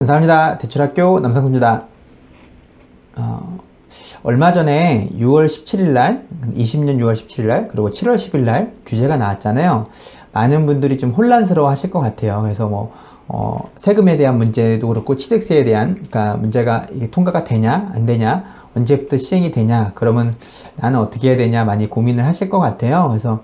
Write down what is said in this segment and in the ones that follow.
감사합니다. 대출학교 남상훈입니다. 얼마 전에 6월 17일 날, 20년 6월 17일 날, 그리고 7월 10일 날 규제가 나왔잖아요. 많은 분들이 좀 혼란스러워 하실 것 같아요. 그래서 세금에 대한 문제도 그렇고, 취득세에 대한, 그러니까 문제가 이게 통과가 되냐, 안 되냐, 언제부터 시행이 되냐, 그러면 나는 어떻게 해야 되냐, 많이 고민을 하실 것 같아요. 그래서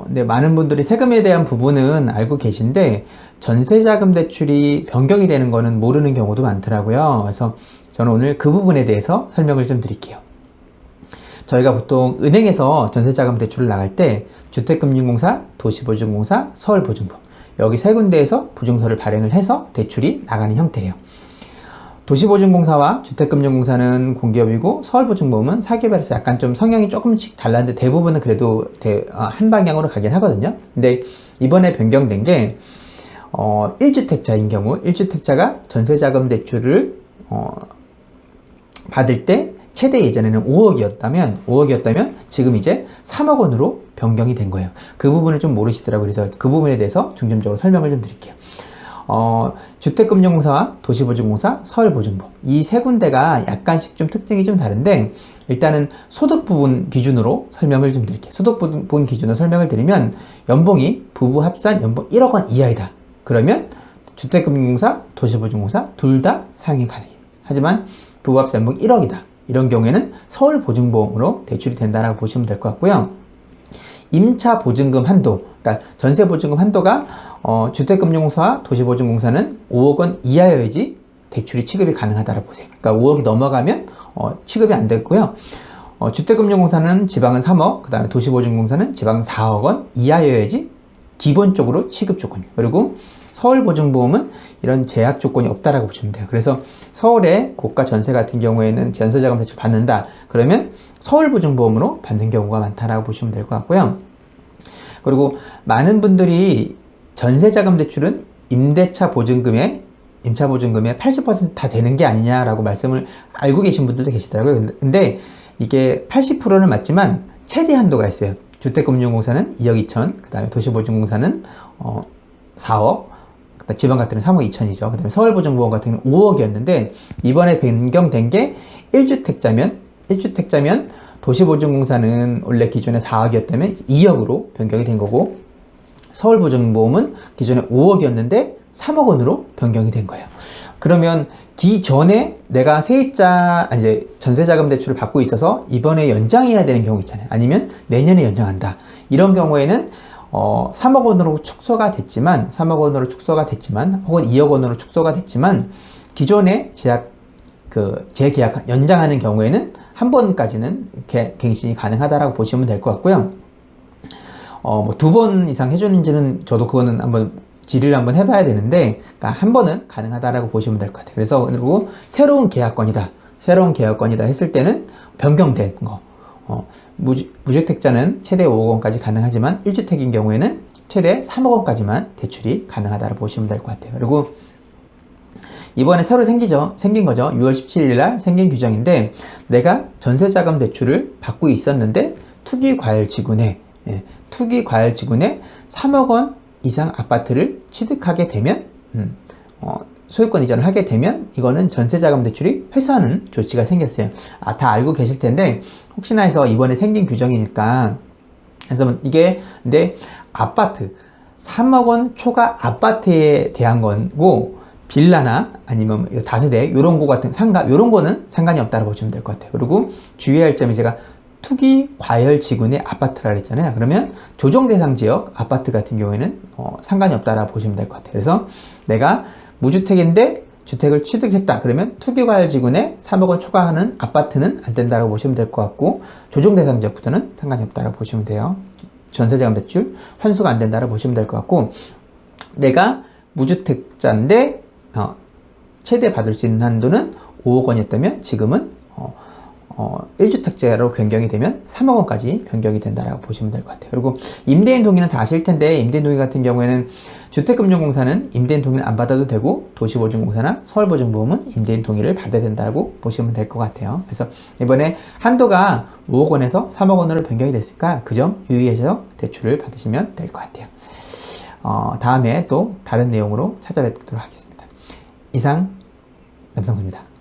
근데 많은 분들이 세금에 대한 부분은 알고 계신데 전세자금 대출이 변경이 되는 거는 모르는 경우도 많더라고요. 그래서 저는 오늘 그 부분에 대해서 설명을 좀 드릴게요. 저희가 보통 은행에서 전세자금 대출을 나갈 때 주택금융공사, 도시보증공사, 서울보증법 여기 세 군데에서 보증서를 발행을 해서 대출이 나가는 형태예요. 도시보증공사와 주택금융공사는 공기업이고 서울보증보험은 사기업이라서 약간 좀 성향이 조금씩 달랐는데 대부분은 그래도 한 방향으로 가긴 하거든요. 근데 이번에 변경된 게 1주택자인 경우 1주택자가 전세자금 대출을 받을 때 최대 예전에는 5억이었다면 지금 이제 3억 원으로 변경이 된 거예요. 그 부분을 좀 모르시더라고요. 그래서 그 부분에 대해서 중점적으로 설명을 좀 드릴게요. 주택금융공사와 도시보증공사, 서울보증법 이 세 군데가 약간씩 좀 특징이 좀 다른데 일단은 소득 부분 기준으로 설명을 좀 드릴게요. 소득 부분 기준으로 설명을 드리면 연봉이 부부 합산 연봉 1억 원 이하이다. 그러면 주택금융공사, 도시보증공사 둘 다 사용이 가능해요. 하지만 부부 합산 연봉 1억이다. 이런 경우에는 서울보증보험으로 대출이 된다라고 보시면 될 것 같고요. 임차 보증금 한도, 그러니까 전세 보증금 한도가 주택금융공사와 도시보증공사는 5억 원 이하여야지 대출이 취급이 가능하다고 보세요. 그러니까 5억이 넘어가면 취급이 안 됐고요. 주택금융공사는 지방은 3억, 그 다음에 도시보증공사는 지방은 4억 원 이하여야지 기본적으로 취급 조건이에요. 그리고 서울보증보험은 이런 제약 조건이 없다라고 보시면 돼요. 그래서 서울의 고가 전세 같은 경우에는 전세자금 대출 받는다. 그러면 서울보증보험으로 받는 경우가 많다라고 보시면 될 것 같고요. 그리고 많은 분들이 전세자금 대출은 임차 보증금의 80% 다 되는 게 아니냐라고 말씀을 알고 계신 분들도 계시더라고요. 근데 이게 80%는 맞지만 최대 한도가 있어요. 주택금융공사는 2억 2천, 그 다음에 도시보증공사는 4억, 지방 같은 경우는 3억 2천이죠. 그 다음에 서울보증보험 같은 경우는 5억이었는데 이번에 변경된 게 1주택자면 도시보증공사는 원래 기존에 4억이었다면 2억으로 변경이 된 거고 서울보증보험은 기존에 5억이었는데 3억 원으로 변경이 된 거예요. 그러면 기존에 내가 이제 전세자금 대출을 받고 있어서 이번에 연장해야 되는 경우 있잖아요. 아니면 내년에 연장한다. 이런 경우에는 3억 원으로 축소가 됐지만 혹은 2억 원으로 축소가 됐지만 기존에 재계약 연장하는 경우에는 한 번까지는 갱신이 가능하다라고 보시면 될 것 같고요. 2번 이상 해주는지는 저도 그거는 질의를 한번 해봐야 되는데, 그러니까 한 번은 가능하다라고 보시면 될 것 같아요. 그래서 그리고 새로운 계약권이다 했을 때는 변경된 거. 무주택자는 최대 5억 원까지 가능하지만 1주택인 경우에는 최대 3억 원까지만 대출이 가능하다고 보시면 될 것 같아요. 그리고 이번에 새로 생긴 거죠. 6월 17일 날 생긴 규정인데 내가 전세자금 대출을 받고 있었는데 투기과열지구내 3억 원 이상 아파트를 취득하게 되면 소유권 이전을 하게 되면 이거는 전세자금 대출이 회수하는 조치가 생겼어요. 다 알고 계실 텐데 혹시나 해서 이번에 생긴 규정이니까 그래서 이게 근데 아파트 3억 원 초과 아파트에 대한 거고 빌라나 아니면 다세대 요런 거는 상관이 없다고 보시면 될 것 같아요. 그리고 주의할 점이 제가 투기 과열 지구내 아파트라 그랬잖아요. 그러면 조정 대상 지역 아파트 같은 경우에는 상관이 없다라고 보시면 될 것 같아요. 그래서 내가 무주택인데 주택을 취득했다. 그러면 투기 과열 지구내 3억 원 초과하는 아파트는 안 된다라고 보시면 될 것 같고 조정 대상 지역부터는 상관이 없다라고 보시면 돼요. 전세자금 대출 환수가 안 된다라고 보시면 될 것 같고 내가 무주택자인데 최대 받을 수 있는 한도는 5억 원이었다면 지금은 1주택자로 변경이 되면 3억 원까지 변경이 된다라고 보시면 될 것 같아요. 그리고 임대인 동의는 다 아실 텐데 임대인 동의 같은 경우에는 주택금융공사는 임대인 동의를 안 받아도 되고 도시보증공사나 서울보증보험은 임대인 동의를 받아야 된다고 보시면 될 것 같아요. 그래서 이번에 한도가 5억 원에서 3억 원으로 변경이 됐으니까 그 점 유의해서 대출을 받으시면 될 것 같아요. 다음에 또 다른 내용으로 찾아뵙도록 하겠습니다. 이상 남상수입니다.